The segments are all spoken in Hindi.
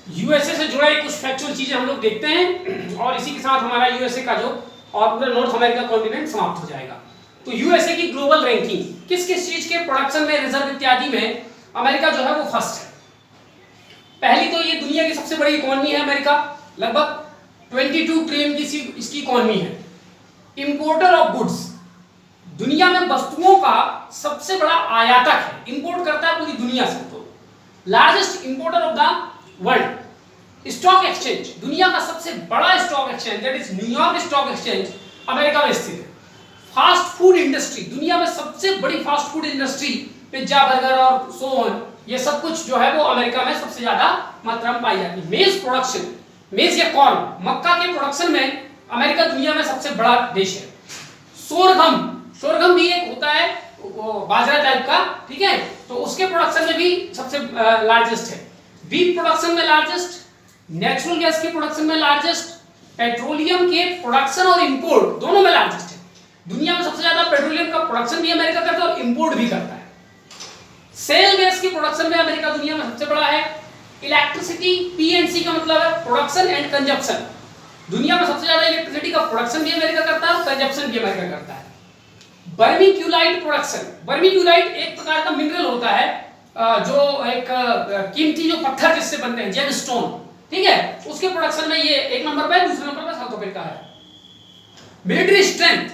यूएसए से जुड़े कुछ फैक्चुअल चीजें हम लोग देखते हैं और इसी के साथ हमारा यूएसए का जो और पूरा नॉर्थ अमेरिका कॉन्टिनेंट समाप्त हो जाएगा। तो यूएसए की ग्लोबल रैंकिंग किस किस चीज के प्रोडक्शन में, रिजर्व इत्यादि में अमेरिका जो है वो फर्स्ट है। पहली तो ये दुनिया की सबसे बड़ी इकोनॉमी है अमेरिका, लगभग 22 ट्रिलियन की इसकी इकोनॉमी है। इंपोर्टर ऑफ गुड्स, दुनिया में वस्तुओं का सबसे बड़ा आयातक है, इंपोर्ट करता है पूरी दुनिया से। तो largest importer of the world. Stock exchange, दुनिया का सबसे बड़ा stock exchange that is New York stock exchange America में स्थित है। फास्ट फूड इंडस्ट्री, दुनिया में सबसे बड़ी fast food industry, pizza, burger और सो ऑन, ये सब कुछ जो है वो अमेरिका में सबसे ज्यादा मात्रा में पाई जाती है। मेज प्रोडक्शन, मेज या कॉर्न, मक्का के प्रोडक्शन में अमेरिका दुनिया में सबसे बड़ा देश है। सोरगम, सोरगम भी एक होता है बाजरा टाइप का, ठीक है, तो उसके प्रोडक्शन में भी सबसे लार्जेस्ट है। बीफ प्रोडक्शन में लार्जेस्ट, नेचुरल गैस के प्रोडक्शन में लार्जेस्ट, पेट्रोलियम के प्रोडक्शन और इंपोर्ट दोनों में लार्जेस्ट है। दुनिया में सबसे ज्यादा पेट्रोलियम का प्रोडक्शन भी अमेरिका करता है और इंपोर्ट भी करता है। सेल गैस की प्रोडक्शन में अमेरिका दुनिया में सबसे बड़ा है। इलेक्ट्रिसिटी, पीएनसी का मतलब है प्रोडक्शन एंड कंजप्शन, दुनिया में सबसे ज्यादा इलेक्ट्रिसिटी का प्रोडक्शन भी अमेरिका करता है और कंजप्शन भी अमेरिका करता है। वर्मीक्यूलाइट प्रोडक्शन, वर्मीक्यूलाइट एक प्रकार का मिनरल होता है जो एक कीमती जो पत्थर जिससे बनते हैं, जेमस्टोन, ठीक है, उसके प्रोडक्शन में ये एक नंबर पे, दूसरे नंबर पे साउथ अफ्रीका है। मिलिट्री स्ट्रेंथ,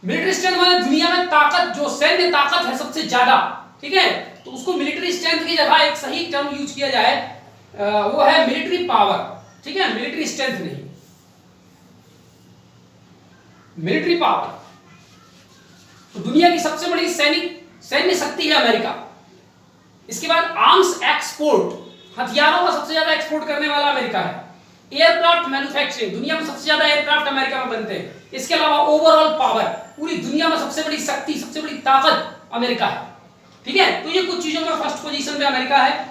मिलिट्री स्ट्रेंथ माने दुनिया में ताकत, जो सैन्य ताकत है सबसे ज्यादा, ठीक है, तो उसको मिलिट्री स्ट्रेंथ की जगह एक सही टर्म यूज किया जाए वो है मिलिट्री पावर, ठीक है, मिलिट्री स्ट्रेंथ नहीं, मिलिट्री पावर। तो दुनिया की सबसे बड़ी सैन्य शक्ति है अमेरिका। इसके बाद आर्म्स एक्सपोर्ट, हथियारों का सबसे ज्यादा एक्सपोर्ट करने वाला अमेरिका है। एयरक्राफ्ट मैन्युफैक्चरिंग, दुनिया में सबसे ज्यादा एयरक्राफ्ट अमेरिका में बनते हैं। इसके अलावा ओवरऑल पावर, पूरी दुनिया में सबसे बड़ी शक्ति, सबसे बड़ी ताकत अमेरिका है, ठीक है। तो ये कुछ चीजों में फर्स्ट पोजीशन पे अमेरिका है।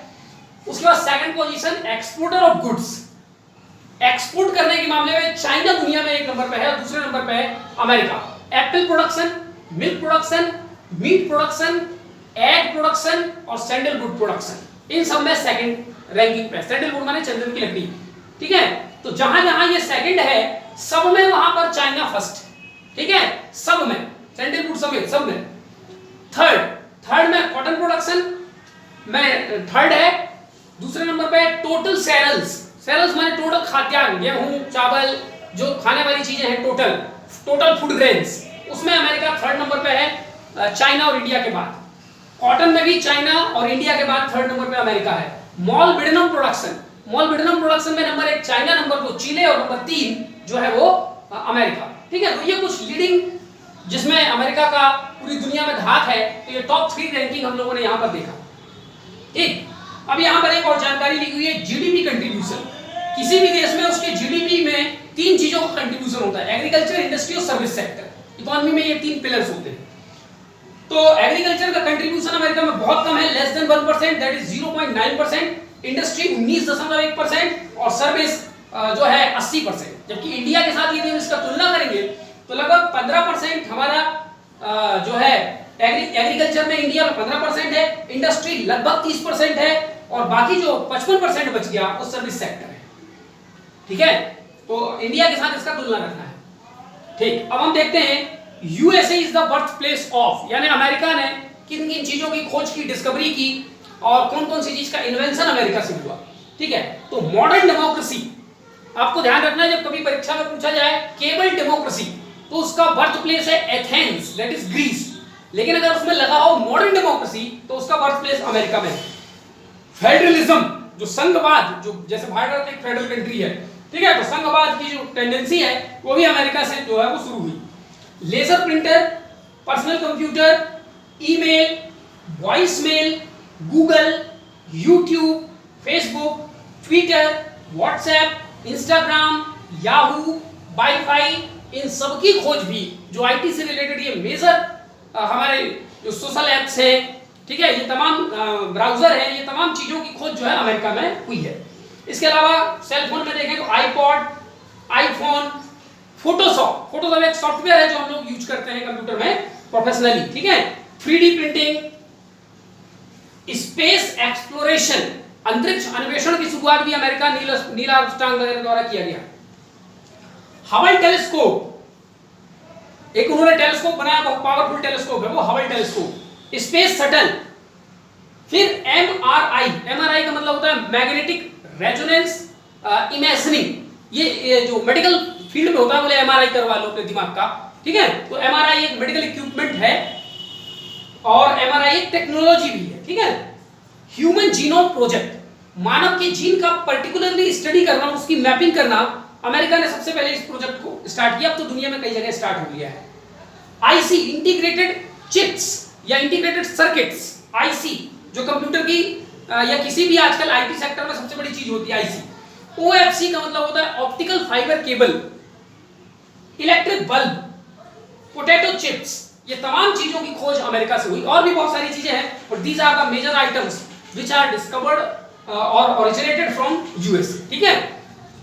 उसके बाद second position exporter of goods, export करने के मामले में चाइना दुनिया में एक नंबर पे है और दूसरे नंबर पे है America. Apple production, milk production, meat production, egg production और सैंडलवुड प्रोडक्शन, इन सब में सेकंड रैंकिंग पे। सैंडलवुड माने चंदन की लकड़ी, ठीक है। तो जहां जहां ये सेकंड है सब में वहां पर चाइना फर्स्ट, ठीक है, सब में, सैंडलवुड समेत सब में। थर्ड में कॉटन प्रोडक्शन में थर्ड है। दूसरे नंबर पे टोटल सेरल्स, सेरल्स माने टोटल खाद्यान्न, गेहूं, चावल, जो खाने वाली चीजें हैं, टोटल फूड ग्रेन्स, उसमें अमेरिका थर्ड नंबर पे है, चाइना और इंडिया के बाद। कॉटन में भी चाइना और इंडिया के बाद थर्ड नंबर पे अमेरिका है। मॉलबिडेनम प्रोडक्शन, मॉलबिडेनम प्रोडक्शन में नंबर 1 चाइना, नंबर 2 चिले और नंबर 3 जो है वो अमेरिका, ठीक है। तो ये कुछ लीडिंग जिसमें अमेरिका का पूरी दुनिया में धाक है, तो ये टॉप 3 रैंकिंग हम लोगों ने यहां पर देखा, ठीक। अब यहां पर एक और जानकारी लिखी हुई है, जीडीपी कंट्रीब्यूशन। किसी भी देश में उसके जीडीपी में 3 चीजों का कंट्रीब्यूशन होता है, एग्रीकल्चर, इंडस्ट्री और सर्विस सेक्टर। इकोनॉमी में ये 3 पिलर्स होते हैं। तो एग्रीकल्चर का कंट्रीब्यूशन अमेरिका में बहुत कम है, less than 1%, that is 0.9%। Industry 19.1% और सर्विस जो है 80%। जबकि इंडिया के साथ यदि हम इसका तुलना करेंगे तो लगभग 15% हमारा जो है एग्रीकल्चर में इंडिया में 15% है, इंडस्ट्री लगभग 30% है और बाकी जो 55% बच गया वो सर्विस सेक्टर है, ठीक है। तो इंडिया के साथ इसका तुलना रखना है, ठीक। अब हम देखते हैं USA is the birth place of, यानी अमेरिका ने किन किन चीजों की खोज की, डिस्कवरी की और कौन कौन सी चीज का इन्वेंशन अमेरिका से हुआ, ठीक है। तो मॉडर्न डेमोक्रेसी, आपको ध्यान रखना है जब कभी परीक्षा में पूछा जाए केवल डेमोक्रेसी तो उसका बर्थ प्लेस है एथेंस, दैट इज ग्रीस। लेकिन अगर उसमें लगा हो मॉडर्न डेमोक्रेसी तो उसका बर्थ प्लेस अमेरिका में है। फेडरलिज्म, जो संघवाद, जो जैसे भारत एक फेडरल कंट्री है, ठीक है, तो संघवाद की जो टेंडेंसी है वो भी अमेरिका से जो है वो शुरू हुई। Laser printer, personal computer, email, voicemail, Google, YouTube, Facebook, Twitter, WhatsApp, Instagram, Yahoo, wifi, इन सब की खोज भी जो आईटी से रिलेटेड ये मेजर हमारे जो सोशल एप्स है, ठीक है, ये तमाम ब्राउजर है, ये तमाम चीजों की खोज जो है अमेरिका में हुई है। इसके अलावा सेल फोन में देखें तो आईपॉड, आईफोन, फोटोशॉप एक सॉफ्टवेयर है जो हम लोग यूज करते हैं कंप्यूटर में प्रोफेशनली, ठीक है। 3D प्रिंटिंग, स्पेस एक्सप्लोरेशन, अंतरिक्ष अन्वेषण की शुरुआत भी अमेरिका नील आर्मस्ट्रांग वगैरह द्वारा किया गया। हबल टेलीस्कोप, एक उन्होंने टेलीस्कोप बनाया, बहुत पावरफुल टेलीस्कोप है वो हबल टेलीस्कोप। स्पेस शटल, फिर एमआरआई, एमआरआई का मतलब होता है मैग्नेटिक रेजोनेंस इमेजिंग, ये जो मेडिकल फील्ड में होता है, बोले एमआरआई करवा लो अपने दिमाग का, ठीक है। तो एमआरआई एक मेडिकल इक्विपमेंट है और एमआरआई एक टेक्नोलॉजी भी है, ठीक है। ह्यूमन जीनोम प्रोजेक्ट, मानव के जीन का पर्टिकुलरली स्टडी करना, उसकी मैपिंग करना, अमेरिका ने सबसे पहले इस प्रोजेक्ट को स्टार्ट किया। अब तो दुनिया में कई जगह स्टार्ट हो गया है। आईसी, इंटीग्रेटेड चिप्स या इंटीग्रेटेड सर्किट्स, आईसी जो कंप्यूटर की या किसी भी आजकल आईटी सेक्टर में सबसे बड़ी चीज होती है आईसी। ओएफसी का मतलब होता है optical fibre cable, electric bulb, potato chips, ये तमाम चीजों की खोज अमेरिका से हुई। और भी बहुत सारी चीजें हैं, और these are the major items which are discovered और ओरिजिनेटेड फ्रॉम यूएस, ठीक है।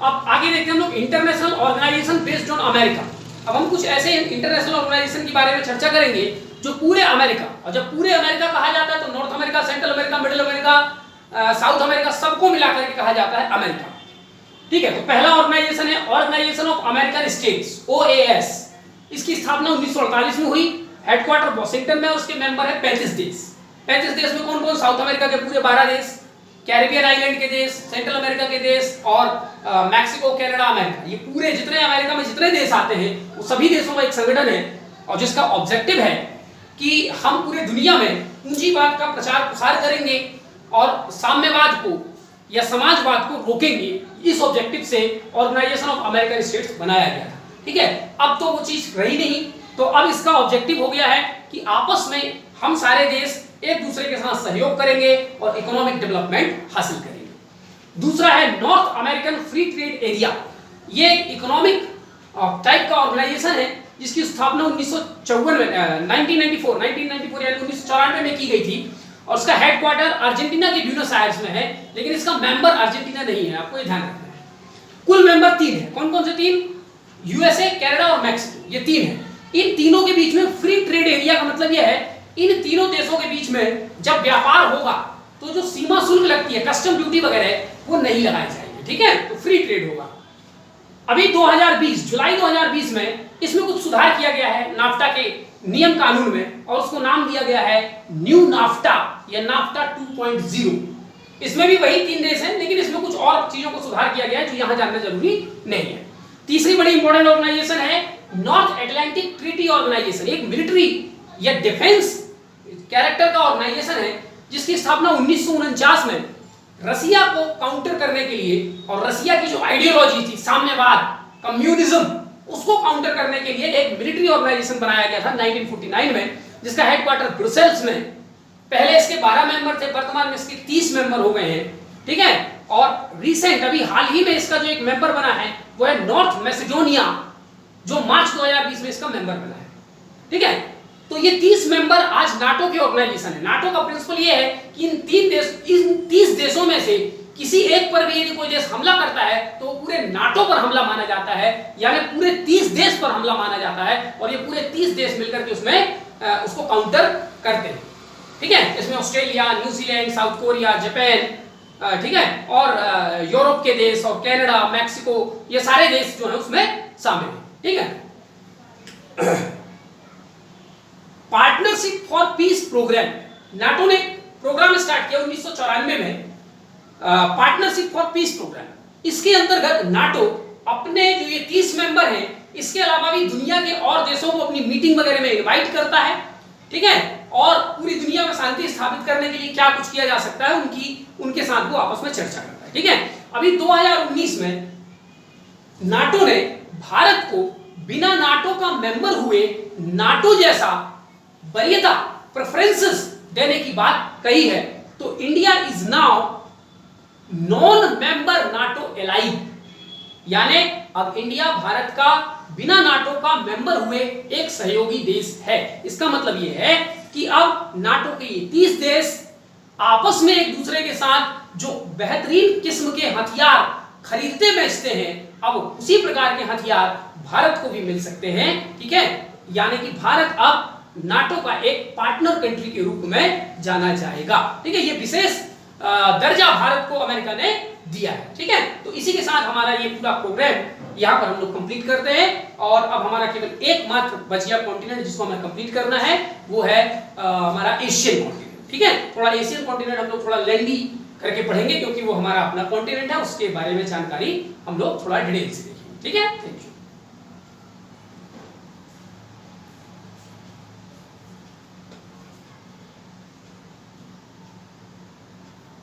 अब आगे देखते हैं हम लोग international organization based on America. अब हम कुछ ऐसे इंटरनेशनल ऑर्गेनाइजेशन के बारे में चर्चा करेंगे जो पूरे अमेरिका, और जब पूरे अमेरिका कहा जाता है तो north America, central America, middle America, south America, सबको मिलाकर के कहा जाता है अमेरिका, ठीक है। तो पहला ऑर्गेनाइजेशन है organization of American States, OAS. इसकी स्थापना 1948 में हुई, हेडक्वार्टर वॉशिंगटन में, उसके मेंबर है 35 देश। 35 देश में कौन कौन? साउथ अमेरिका के पूरे 12 देश, कैरिबियन आइलैंड के देश, सेंट्रल अमेरिका के देश और मैक्सिको, कनाडा, अमेरिका। ये पूरे जितने अमेरिका में जितने देश आते हैं वो सभी देशों का एक संगठन है, और जिसका ऑब्जेक्टिव है कि हम पूरे दुनिया में पूंजीवाद का प्रचार प्रसार करेंगे और साम्यवाद को या समाजवाद को रोकेंगे। इस ऑब्जेक्टिव से ऑर्गेनाइजेशन ऑफ अमेरिकन स्टेट्स बनाया गया था, ठीक है। अब तो वो चीज रही नहीं, तो अब इसका ऑब्जेक्टिव हो गया है कि आपस में हम सारे देश एक दूसरे के साथ सहयोग करेंगे और इकोनॉमिक डेवलपमेंट हासिल करेंगे। दूसरा है north American free trade area. ये एक इकोनॉमिक टाइप का ऑर्गेनाइजेशन है जिसकी स्थापना 1994 में 1994 यानी 1994 में की गई थी, और उसका हेडक्वार्टर अर्जेंटीना के ब्यूनस आयर्स में है, लेकिन इसका मेंबर अर्जेंटीना नहीं है, आपको ये ध्यान रखना है। कुल मेंबर 3 है। कौन कौन से 3? यूएसए, कनाडा और मैक्सिको, ये 3 है। इन तीनों के बीच में फ्री ट्रेड एरिया का मतलब यह है इन तीनों देशों के बीच में जब व्यापार होगा तो जो सीमा शुल्क लगती है, कस्टम ड्यूटी वगैरह, वो नहीं लगाई जाएगी, ठीक है। तो फ्री ट्रेड होगा। अभी 2020 जुलाई 2020 में इसमें कुछ सुधार किया गया है नाफ्टा के नियम कानून में, और उसको नाम दिया गया है न्यू नाफ्टा या नाफ्टा 2.0। इसमें भी वही 3 देश हैं, लेकिन इसमें कुछ और चीजों को सुधार किया गया है जो यहां जानना जरूरी नहीं है। तीसरी बड़ी इंपॉर्टेंट ऑर्गेनाइजेशन है नॉर्थ अटलांटिक ट्रीटी ऑर्गेनाइजेशन। एक मिलिट्री या डिफेंस कैरेक्टर का ऑर्गेनाइजेशन है जिसकी स्थापना 1949 में रसिया को काउंटर करने के लिए, और रसिया की जो आइडियोलॉजी थी साम्यवाद, कम्युनिज्म, उसको काउंटर करने के लिए एक मिलिट्री ऑर्गेनाइजेशन बनाया गया था 1949 में, जिसका हेडक्वार्टर ब्रुसेल्स में। पहले इसके 12 मेंबर थे, वर्तमान में इसके 30 मेंबर हो गए हैं, ठीक है। और रिसेंट अभी हाल ही में इसका जो एक मेंबर बना है वो है नॉर्थ मैसेडोनिया, जो मार्च 2020 में इसका मेंबर बना है, ठीक है। तो ये 30 मेंबर आज नाटो के ऑर्गेनाइजेशन है। नाटो का प्रिंसिपल ये है कि इन 30 देशों में से किसी एक पर भी यदि कोई देश हमला करता है तो वो पूरे नाटो पर हमला माना जाता है, यानी पूरे 30 देश पर हमला माना जाता है, और ये पूरे 30 देश मिलकर के उसमें उसको काउंटर करते हैं, ठीक है। इसमें Australia, New Zealand, south Korea, Japan, ठीक है, और यूरोप के देश और कनाडा, मैक्सिको, ये सारे देश जो है उसमें शामिल है, ठीक है। Partnership for peace program, NATO ने प्रोग्राम स्टार्ट किया 1994 में, पार्टनरशिप फॉर पीस प्रोग्राम। इसके अंतर्गत नाटो अपने जो ये 30 मेंबर हैं, इसके अलावा भी दुनिया के और देशों को अपनी मीटिंग वगैरह में इनवाइट करता है, ठीक है, और पूरी दुनिया में शांति स्थापित करने के लिए क्या कुछ किया जा सकता है उनके साथ वो आपस में चर्चा करता है, ठीक है। अभी 2019 में नाटो ने भारत को बिना नाटो का मेंबर हुए नाटो जैसा वरीयता प्रेफरेंसेस देने की बात कही है। तो India is now non member NATO allied, यानी अब इंडिया भारत का बिना नाटो का मेंबर हुए एक सहयोगी देश है। इसका मतलब यह है कि अब नाटो के ये 30 देश आपस में एक दूसरे के साथ जो बेहतरीन किस्म के हथियार खरीदते बेचते हैं, अब उसी प्रकार के हथियार भारत को भी मिल सकते हैं, ठीक है। यानी कि भारत अब नाटो का एक पार्टनर कंट्री के रूप में जाना जाएगा, ठीक है। ये विशेष दर्जा भारत को अमेरिका ने दिया है। ठीक है, तो इसी के साथ हमारा ये पूरा प्रोग्राम यहाँ पर हम लोग कंप्लीट करते हैं और अब हमारा केवल एकमात्र बच गया कॉन्टिनेंट जिसको हमें कंप्लीट करना है, वो है हमारा एशियन कॉन्टिनेंट। ठीक है, थोड़ा एशियन कॉन्टिनेंट हम लोग थोड़ा लेंदी करके पढ़ेंगे क्योंकि वो हमारा अपना कॉन्टिनेंट है, उसके बारे में जानकारी हम लोग थोड़ा डिटेल से देखेंगे। ठीक है।